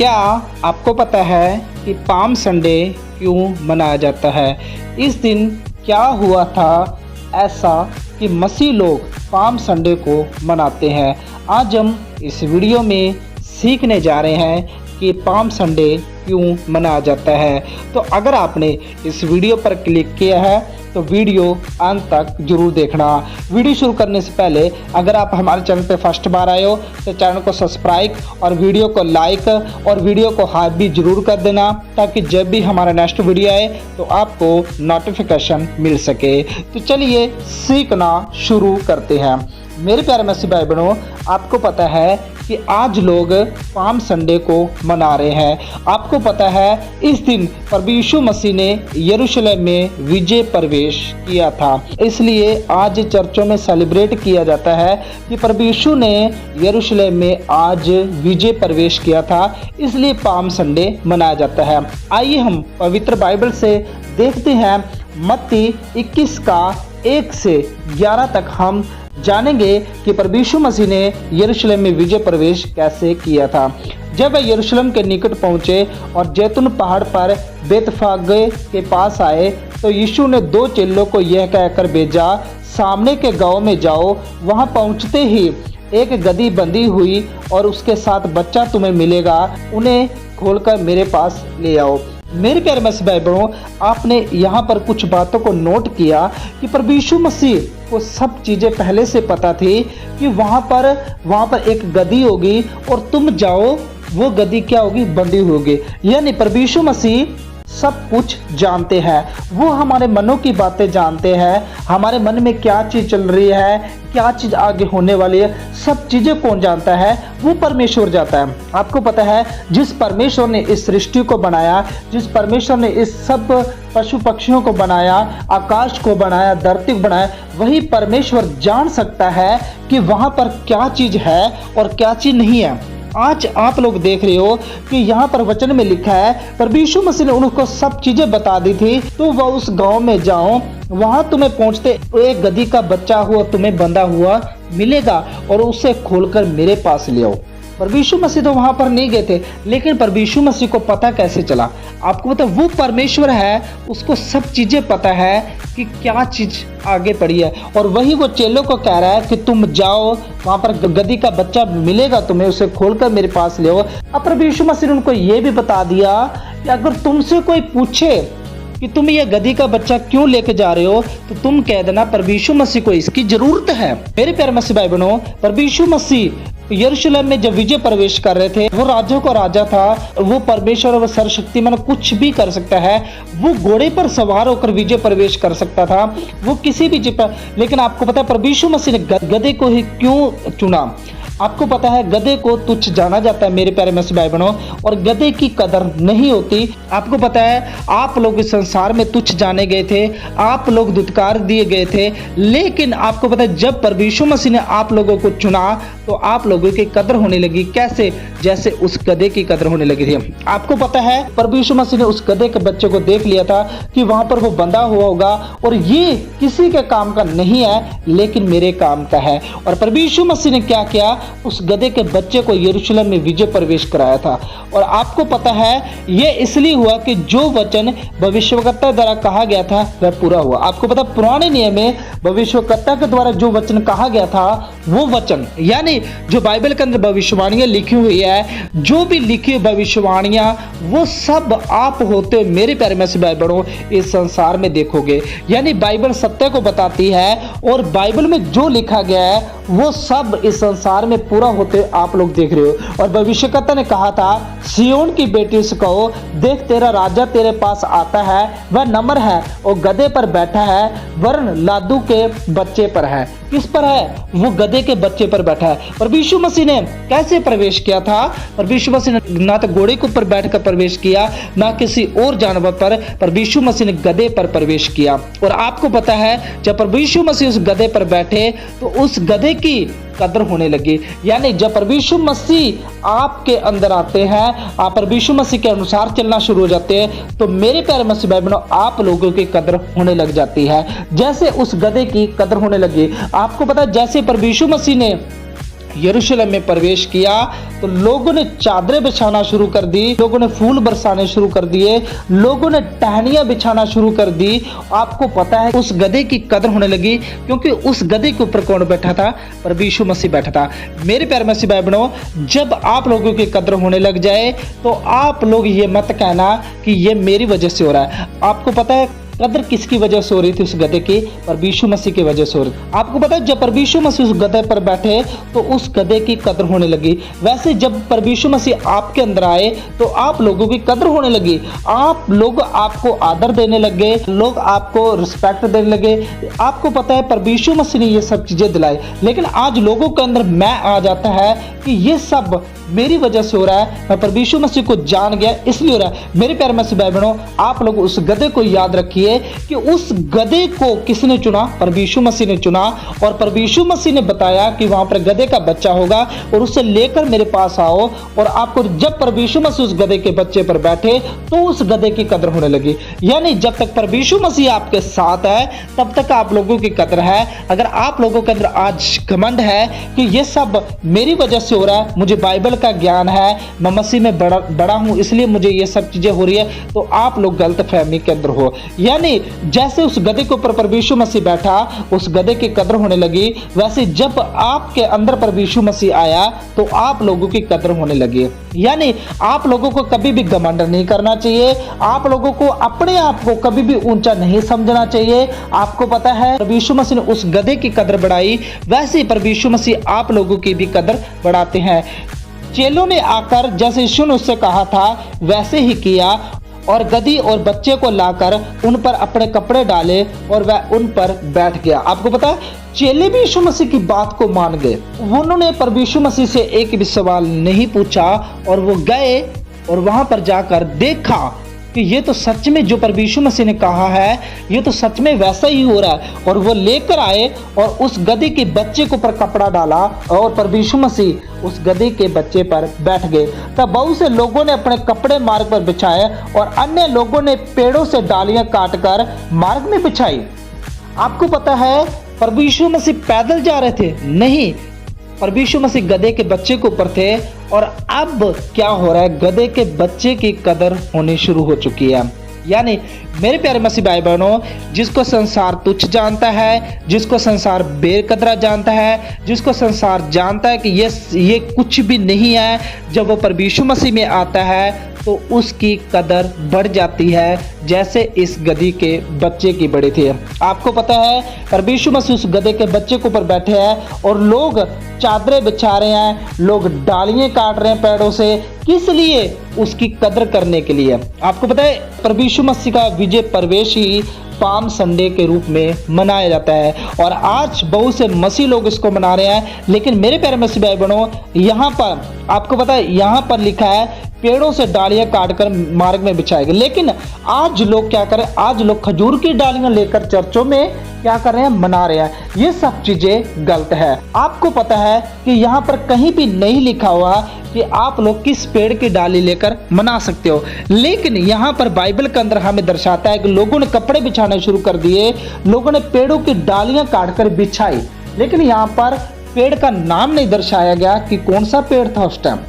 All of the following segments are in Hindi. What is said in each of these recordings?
क्या आपको पता है कि पाम संडे क्यों मनाया जाता है? इस दिन क्या हुआ था ऐसा कि मसीह लोग पाम संडे को मनाते हैं? आज हम इस वीडियो में सीखने जा रहे हैं कि पाम संडे क्यों मनाया जाता है। तो अगर आपने इस वीडियो पर क्लिक किया है तो वीडियो अंत तक जरूर देखना। वीडियो शुरू करने से पहले अगर आप हमारे चैनल पर फर्स्ट बार आए हो तो चैनल को सब्सक्राइब और वीडियो को लाइक और वीडियो को हाथ भी जरूर कर देना, ताकि जब भी हमारा नेक्स्ट वीडियो आए तो आपको नोटिफिकेशन मिल सके। तो चलिए सीखना शुरू करते हैं। मेरे प्यारे मसीह भाई बहनों, आपको पता है कि आज लोग पाम संडे को मना रहे हैं। आपको पता है इस दिन प्रभु यीशु मसीह ने यरूशलेम में विजय प्रवेश किया था, इसलिए आज चर्चों में सेलिब्रेट किया जाता है कि प्रभु यीशु ने यरूशलेम में आज विजय प्रवेश किया था, इसलिए पाम संडे मनाया जाता है। आइए हम पवित्र बाइबल से देखते हैं मत्ती 21 का 1 से 11 तक हम जानेंगे कि प्रभु यीशु मसीह ने यरूशलेम में विजय प्रवेश कैसे किया था। जब वे यरूशलेम के निकट पहुंचे और जैतून पहाड़ पर बेतफागे के पास आए तो यीशु ने 2 चेलों को यह कहकर भेजा, सामने के गांव में जाओ, वहां पहुंचते ही एक गदही बंधी हुई और उसके साथ बच्चा तुम्हें मिलेगा, उन्हें खोलकर मेरे पास ले आओ। मेरे प्यारे मसीह भाई बहनों, आपने यहाँ पर कुछ बातों को नोट किया कि प्रभु यीशु मसीह को सब चीज़ें पहले से पता थी कि वहाँ पर एक गदही होगी और तुम जाओ, वो गदही क्या होगी? बंधी होगी। यानी प्रभु यीशु मसीह सब कुछ जानते हैं, वो हमारे मनों की बातें जानते हैं, हमारे मन में क्या चीज़ चल रही है, क्या चीज़ आगे होने वाली है, सब चीज़ें कौन जानता है? वो परमेश्वर जानता है। आपको पता है जिस परमेश्वर ने इस सृष्टि को बनाया, जिस परमेश्वर ने इस सब पशु पक्षियों को बनाया, आकाश को बनाया, धरती को बनाया, वही परमेश्वर जान सकता है कि वहाँ पर क्या चीज़ है और क्या चीज़ नहीं है। आज आप लोग देख रहे हो कि यहाँ पर वचन में लिखा है प्रभु यीशु मसीह ने उनको सब चीजें बता दी थी, तो वह उस गांव में जाओ, वहां तुम्हें पहुंचते एक गदही का बच्चा हुआ तुम्हें बंधा हुआ मिलेगा और उसे खोलकर मेरे पास ले आओ। प्रभु यीशु मसीह तो वहां पर नहीं गए थे, लेकिन प्रभु यीशु मसीह को पता कैसे चला? आपको पता, वो परमेश्वर है, उसको सब चीजें पता है कि क्या चीज आगे पड़ी है, और वही वो चेलों को कह रहा है कि तुम जाओ, वहां पर गदही का बच्चा मिलेगा तुम्हें, उसे खोलकर मेरे पास ले आओ। अब प्रभु यीशु मसीह ने उनको ये भी बता दिया कि अगर तुमसे कोई पूछे कि तुम ये गदही का बच्चा क्यों लेके जा रहे हो, तो तुम कह देना प्रभु यीशु मसीह को इसकी जरूरत है। मेरे प्यारे मसीह भाई बहनों, प्रभु यीशु मसीह यरूशलेम में जब विजय प्रवेश कर रहे थे, वो राजा को राजा था, वो परमेश्वर और सर्वशक्तिमान कुछ भी कर सकता है, वो घोड़े पर सवार होकर विजय प्रवेश कर सकता था, वो किसी भी चीज पर। लेकिन आपको पता है प्रभु यीशु मसीह ने गधे को ही क्यों चुना? आपको पता है गधे को तुच्छ जाना जाता है मेरे प्यारे मसीह भाई बहनों, और गधे की कदर नहीं होती। आपको पता है आप लोग इस संसार में तुच्छ जाने गए थे, आप लोग धुतकार दिए गए थे, लेकिन आपको पता है जब प्रभु यीशु मसीह ने आप लोगों को चुना तो आप लोगों की कदर होने लगी। कैसे? जैसे उस गधे की कदर होने लगी थी। आपको पता है प्रभु यीशु मसीह ने उस गधे के बच्चे को देख लिया था कि वहां पर वो बंधा हुआ होगा और ये किसी के काम का नहीं है लेकिन मेरे काम का है। और प्रभु यीशु मसीह ने क्या किया? उस गधे के बच्चे को यरूशलेम में विजय प्रवेश कराया था। और आपको पता है यह इसलिए हुआ कि जो वचन भविष्यवक्ता द्वारा कहा गया था वह पूरा हुआ। आपको पता पुराने नियम में भविष्यवक्ता के द्वारा जो वचन कहा गया था, वो वचन यानी जो बाइबल के अंदर भविष्यवाणियां लिखी हुई है, जो भी लिखी हुई भविष्यवाणियां, वो सब आप होते हो मेरे प्यारे मसीह भाई बहनों इस संसार में देखोगे। यानी बाइबल सत्य को बताती है और बाइबल में जो लिखा गया है वो सब इस संसार में पूरा होते आप लोग देख रहे हो। और भविष्यवक्ता ने कहा था, सियोन की बेटी से कहो, देख तेरा राजा तेरे पास आता है, वह नम्र है और गधे पर बैठा है, वरन लादू के बच्चे पर है। किस पर है? वो गधे के बच्चे पर बैठा है। प्रभु यीशु मसीह ने कैसे प्रवेश किया था? प्रभु यीशु मसीह ने ना तो घोड़े के ऊपर बैठकर प्रवेश किया, ना किसी और जानवर पर। प्रभु यीशु मसीह ने गधे पर प्रवेश किया। और आपको पता है जब प्रभु यीशु मसीह उस गधे पर बैठे तो उस गधे की कदर होने लगी। यानी जब प्रभु यीशु मसीह आपके अंदर आते हैं, आप प्रभु यीशु मसीह के अनुसार चलना शुरू हो जाते हैं, तो मेरे प्यारे मसीह भाई बहनों आप लोगों की कदर होने लग जाती है, जैसे उस गधे की कदर होने लगी। आपको पता है जैसे प्रभु यीशु मसीह ने यरूशलेम में प्रवेश किया तो लोगों ने चादरें बिछाना शुरू कर दी, लोगों ने फूल बरसाने शुरू कर दिए, लोगों ने टहनियां बिछाना शुरू कर दी। आपको पता है उस गधे की कदर होने लगी, क्योंकि उस गधे के ऊपर कौन बैठा था? प्रभु यीशु मसीह बैठा था। मेरे प्यारे मसीह भाई बहनों, जब आप लोगों की कदर होने लग जाए तो आप लोग ये मत कहना कि ये मेरी वजह से हो रहा है। आपको पता है कदर किसकी वजह से हो रही थी? उस गधे की, प्रभु यीशु मसीह की वजह से हो रही थी। आपको पता है जब प्रभु यीशु मसीह उस गधे पर बैठे तो उस गधे की कदर होने लगी। वैसे जब प्रभु यीशु मसीह आपके अंदर आए तो आप लोगों की कदर होने लगी। आप लोग आपको आदर देने लगे, लोग आपको रिस्पेक्ट देने लगे। आपको पता है प्रभु यीशु मसीह ने ये सब चीजें दिलाई, लेकिन आज लोगों के अंदर मैं आ जाता है कि ये सब मेरी वजह से हो रहा है, मैं प्रभु यीशु मसीह को जान गया इसलिए हो रहा है। मेरे प्यारे मसीह भाई बहनों, आप लोग उस गधे को याद रखिए कि उस गधे को किसने चुना? प्रभु यीशु मसीह ने चुना। और प्रभु यीशु मसीह ने बताया कि वहां पर गधे का बच्चा होगा और उसे लेकर मेरे पास आओ। और आपको जब प्रभु यीशु मसीह उस गधे के बच्चे पर बैठे तो उस गधे की कदर होने लगी। यानी जब तक प्रभु यीशु मसीह आपके साथ है तब तक आप लोगों की कदर है। अगर आप लोगों के अंदर आज घमंड है कि ये सब मेरी वजह से हो रहा है, मुझे बाइबल का ज्ञान है, मैं मसीह में बड़ा हूं इसलिए मुझे ये सब चीजें हो रही है, तो आप लोग गलत फहमी के अंदर हो। यानी जैसे उस गधे के ऊपर प्रभु यीशु मसीह बैठा, उस गधे की कदर होने लगी, वैसे जब आपके अंदर प्रभु यीशु मसीह आया तो आप लोगों की कदर होने लगी। यानी आप लोगों को कभी भी घमंड नहीं करना चाहिए, आप लोगों को अपने आप को कभी भी ऊंचा नहीं समझना चाहिए। आपको पता है प्रभु यीशु मसीह ने उस गधे की कदर बढ़ाई, वैसे ही प्रभु यीशु मसीह आप लोगों की भी कदर बढ़ाते हैं। चेलों ने आकर जैसे यीशु ने उससे कहा था वैसे ही किया और गधी और बच्चे को लाकर उन पर अपने कपड़े डाले और वह उन पर बैठ गया। आपको पता है चेले भी यीशु मसीह की बात को मान गए। उन्होंने प्रभु यीशु मसीह से एक भी सवाल नहीं पूछा और वो गए और वहां पर जाकर देखा कि ये तो सच में जो प्रभु यीशु मसीह ने कहा है ये तो सच में वैसा ही हो रहा है। और वो लेकर आए और उस गधे के बच्चे के ऊपर कपड़ा डाला और प्रभु यीशु मसीह उस गधे के बच्चे पर बैठ गए। तब बहुत से लोगों ने अपने कपड़े मार्ग पर बिछाए और अन्य लोगों ने पेड़ों से डालियां काटकर मार्ग में बिछाई। आपको पता है प्रभु यीशु मसीह पैदल जा रहे थे? नहीं, प्रभु यीशु मसीह गधे के बच्चे के ऊपर थे। और अब क्या हो रहा है? गधे के बच्चे की कदर होनी शुरू हो चुकी है। यानी मेरे प्यारे मसीह भाई बहनों, जिसको संसार तुच्छ जानता है, जिसको संसार बेकदरा जानता है, जिसको संसार जानता है कि ये कुछ भी नहीं है, जब वो प्रभु यीशु मसीह में आता है तो उसकी कदर बढ़ जाती है, जैसे इस गधी के बच्चे की बढ़ी थी। आपको पता है प्रभु यीशु मसीह उस गधे के बच्चे के ऊपर बैठे हैं और लोग चादरें बिछा रहे हैं, लोग डालियां काट रहे हैं पेड़ों से। किस लिए? उसकी कदर करने के लिए। आपको पता है प्रभु यीशु मसीह का विजय प्रवेश ही पाम संडे के रूप में मनाया जाता है और आज बहुत से मसीह लोग इसको मना रहे हैं। लेकिन मेरे प्यारे मसीह भाई बहनों, यहाँ पर आपको पता है यहाँ पर लिखा है पेड़ों से डालियां काटकर मार्ग में बिछाएंगे। लेकिन आज लोग क्या करें? आज लोग खजूर की डालियां लेकर चर्चों में क्या कर रहे हैं? मना रहे हैं। ये सब चीजें गलत है। आपको पता है कि यहाँ पर कहीं भी नहीं लिखा हुआ कि आप लोग किस पेड़ की डाली लेकर मना सकते हो, लेकिन यहाँ पर बाइबल के अंदर हमें दर्शाता है कि लोगों ने कपड़े बिछाने शुरू कर दिए, लोगों ने पेड़ों की डालियां काटकर बिछाई। लेकिन यहाँ पर पेड़ का नाम नहीं दर्शाया गया कि कौन सा पेड़ था उस टाइम।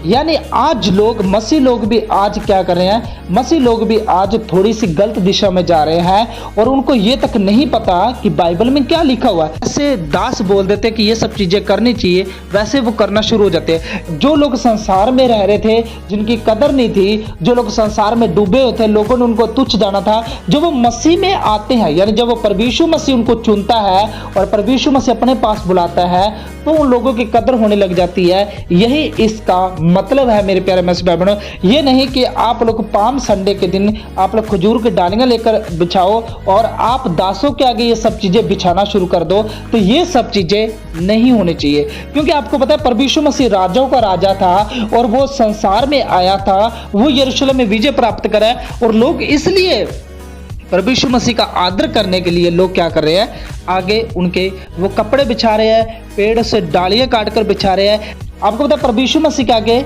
यानी आज लोग, मसीह लोग भी आज क्या कर रहे हैं? मसीह लोग भी आज थोड़ी सी गलत दिशा में जा रहे हैं और उनको ये तक नहीं पता कि बाइबल में क्या लिखा हुआ है। ऐसे दास बोल देते कि ये सब चीजें करनी चाहिए, वैसे वो करना शुरू हो जाते हैं। जो लोग संसार में रह रहे थे, जिनकी कदर नहीं थी, जो लोग संसार में डूबे हुए थे, लोगों ने उनको तुच्छ जाना था, जो वो मसीह में आते हैं, यानी जब वो प्रभु यीशु मसीह उनको चुनता है और प्रभु यीशु मसीह अपने पास बुलाता है तो उन लोगों की कदर होने लग जाती है। यही इसका मतलब है मेरे प्यारे मसीह भाई बहनों। ये नहीं कि आप लोग पाम संडे के दिन आप लोग खजूर की डालियां लेकर बिछाओ और आप दासों के आगे ये सब चीजें बिछाना शुरू कर दो, तो ये सब चीजें नहीं होनी चाहिए। क्योंकि आपको पता है प्रभु यीशु मसीह राजाओं का राजा था और वो संसार में आया था, वो यरूशलेम में विजय प्राप्त करे और लोग इसलिए प्रभु यीशु मसीह का आदर करने के लिए लोग क्या कर रहे हैं? आगे उनके वो कपड़े बिछा रहे हैं, पेड़ से डालियां काटकर बिछा रहे हैं। आपको पता है प्रभु यीशु मसीह के आगे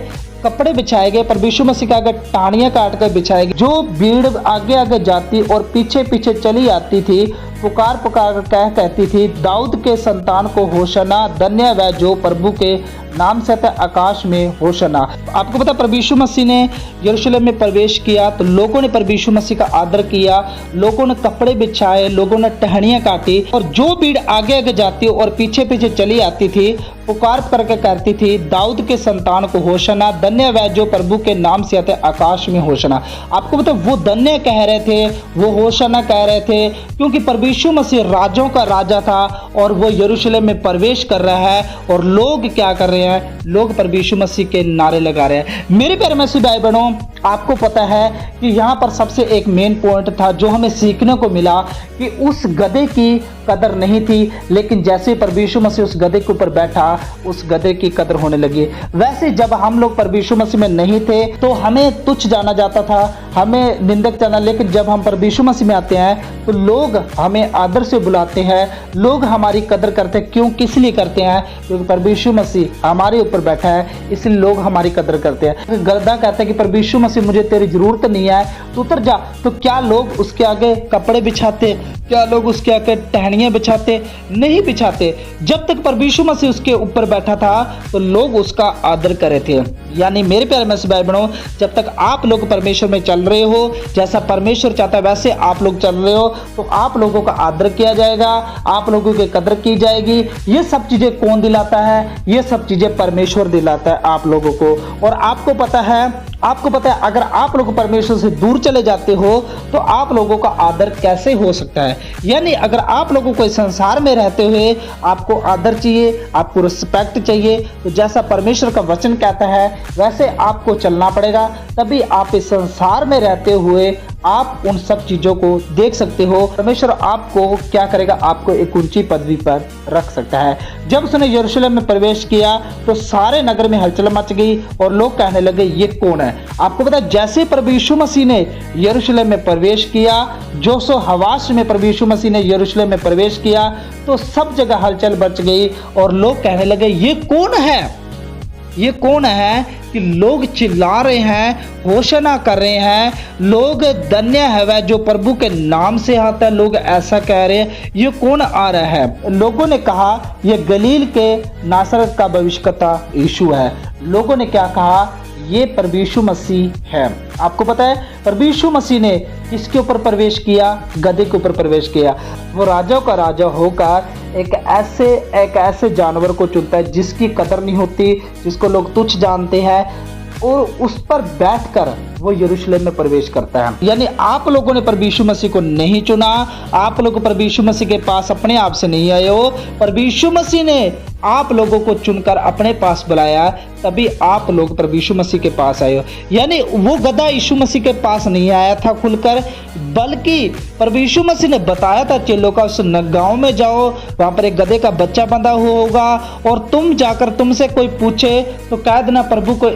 कपड़े बिछाए गए, प्रभु यीशु मसीह के आगे टाहनियां काटकर बिछाए गए। जो भीड़ आगे आगे जाती और पीछे पीछे चली आती थी पुकार पुकार कर कहती थी, दाऊद के संतान को होशना, धन्य वह जो प्रभु के नाम से आकाश में होशना। आपको पता प्रभु यीशु मसीह ने यरूशलेम में प्रवेश किया तो लोगों ने प्रभु यीशु मसीह का आदर किया, लोगों ने कपड़े बिछाए, लोगों ने टहनियां काटी, और जो भीड़ आगे आगे जाती और पीछे पीछे चली आती थी पुकार करके कहती थी, दाऊद के संतान को होशना, धन्य वह जो प्रभु के नाम से आते आकाश में होशना। आपको पता वो धन्य कह रहे थे, वो होशना कह रहे थे, क्योंकि प्रभु यीशु मसीह राजों का राजा था और वो यरूशलेम में प्रवेश कर रहा है। और लोग क्या कर रहे हैं, लोग प्रभु यीशु मसीह के नारे लगा रहे हैं। मेरे प्यारे मसीह भाई बहनों, आपको पता है कि यहाँ पर सबसे एक मेन पॉइंट था जो हमें सीखने को मिला कि उस गधे की कदर नहीं थी, लेकिन जैसे प्रभु यीशु मसीह उस गधे के ऊपर बैठा उस गधे की कदर होने लगी। वैसे जब हम लोग प्रभु यीशु मसीह में नहीं थे तो हमें तुच्छ जाना जाता था, हमें निंदक जाना, लेकिन जब हम प्रभु यीशु मसीह में आते हैं तो लोग हमें आदर से बुलाते हैं, लोग हमारी कदर करते हैं। क्यों, किस लिए करते हैं? क्योंकि प्रभु यीशु मसीह हमारे ऊपर बैठा है, इसलिए लोग हमारी कदर करते हैं। गधा कहता है कि प्रभु यीशु मसीह मुझे तेरी जरूरत नहीं है, तो उतर जा, तो क्या लोग उसके आगे कपड़े बिछाते? क्या लोग उसके आगे टहनियां बिछाते? नहीं बिछाते। जब तक प्रभु यीशु मसीह उसके ऊपर बैठा था तो लोग उसका आदर कर रहे थे। यानी मेरे प्यारे मसीह भाई बहनों, जब तक आप लोग परमेश्वर में चल रहे हो, जैसा परमेश्वर चाहता है वैसे आप लोग चल रहे हो, तो आप लोगों का आदर किया जाएगा, आप लोगों की कदर की जाएगी। ये सब चीजें कौन दिलाता है? ये सब चीजें परमेश्वर दिलाता है आप लोगों को। और आपको पता है अगर आप लोग परमेश्वर से दूर चले जाते हो तो आप लोगों का आदर कैसे हो सकता है? यानी अगर आप लोगों को इस संसार में रहते हुए आपको आदर चाहिए, आपको रिस्पेक्ट चाहिए, तो जैसा परमेश्वर का वचन कहता है वैसे आपको चलना पड़ेगा, तभी आप इस संसार में रहते हुए आप उन सब चीजों को देख सकते हो। परमेश्वर आपको क्या करेगा? आपको एक ऊंची पदवी पर रख सकता है। जब उसने यरूशलेम में प्रवेश किया तो सारे नगर में हलचल मच गई और लोग कहने लगे ये कौन है? आपको पता है जैसे प्रभु यीशु मसीह ने यरूशलेम में प्रवेश किया, जोशो हवास में प्रभु यीशु मसीह ने यरूशलेम में प्रवेश किया तो सब जगह हलचल मच गई और लोग कहने लगे ये कौन है? ये कौन है कि लोग चिल्ला रहे हैं, होशना कर रहे हैं, लोग धन्य है वह जो प्रभु के नाम से आता है, लोग ऐसा कह रहे हैं, ये कौन आ रहा है? लोगों ने कहा ये गलील के नासरत का भविष्यवक्ता यीशु है। लोगों ने क्या कहा? ये प्रभु यीशु मसीह है। आपको पता है प्रभु यीशु मसीह ने किसके ऊपर प्रवेश किया? गधे के ऊपर प्रवेश किया। वो राजाओं का राजा होकर एक ऐसे जानवर को चुनता है जिसकी कदर नहीं होती, जिसको लोग तुच्छ जानते हैं, और उस पर बैठकर वो यरूशलेम में प्रवेश करता है। यानी आप लोगों ने प्रभु यीशु मसीह को नहीं चुना, आप लोग प्रभु यीशु मसीह के पास अपने आप से नहीं आए हो, प्रभु यीशु मसीह ने आप लोगों को चुनकर अपने पास बुलाया, तभी आप लोग प्रभु यीशु मसीह के पास आए हो। यानी वो गधा यीशु मसीह के पास नहीं आया था खुलकर, बल्कि प्रभु यीशु मसीह ने बताया था चेलों का उस गांव में जाओ, वहां पर एक गधे का बच्चा बंधा हुआ होगा और तुम जाकर तुमसे कोई पूछे तो कह देना प्रभु को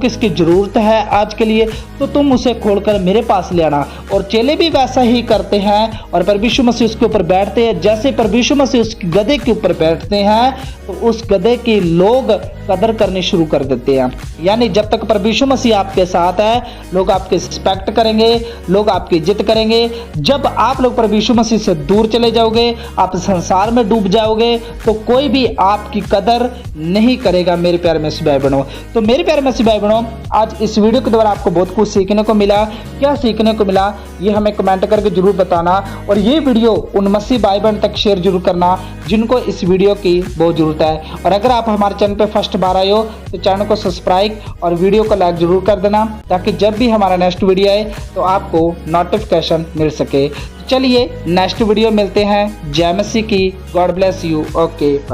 इसकी जरूरत है आज के लिए, तो तुम उसे खोलकर मेरे पास ले आना। और चेले भी वैसा ही करते हैं और प्रभु यीशु मसीह उसके ऊपर बैठते हैं। जैसे प्रभु यीशु मसीह उस गधे के ऊपर बैठते हैं तो उस गधे की लोग कदर करनी शुरू कर देते हैं। यानी जब तक प्रभु यीशु मसीह आपके साथ है, लोग आपकी रिस्पेक्ट करेंगे, लोग आपकी इज्जत करेंगे। जब आप लोग प्रभु यीशु मसीह से दूर चले जाओगे, आप संसार में डूब जाओगे, तो कोई भी आपकी कदर नहीं करेगा। मेरे प्यारे मसीह भाई बहनों, तो मेरे प्यारे मसीह भाई बहनों, आज इस वीडियो के द्वारा आपको बहुत कुछ सीखने को मिला। क्या सीखने को मिला ये हमें कमेंट करके जरूर बताना, और ये वीडियो उन मसीह भाई बहन तक शेयर जरूर करना जिनको इस वीडियो की बहुत जरूरत है। और अगर आप हमारे चैनल पे फर्स्ट बार आए हो तो चैनल को सब्सक्राइब और वीडियो को लाइक जरूर कर देना, ताकि जब भी हमारा नेक्स्ट वीडियो आए तो आपको नोटिफिकेशन मिल सके। चलिए नेक्स्ट वीडियो मिलते हैं। जय मसीह की। God bless you. Okay bye.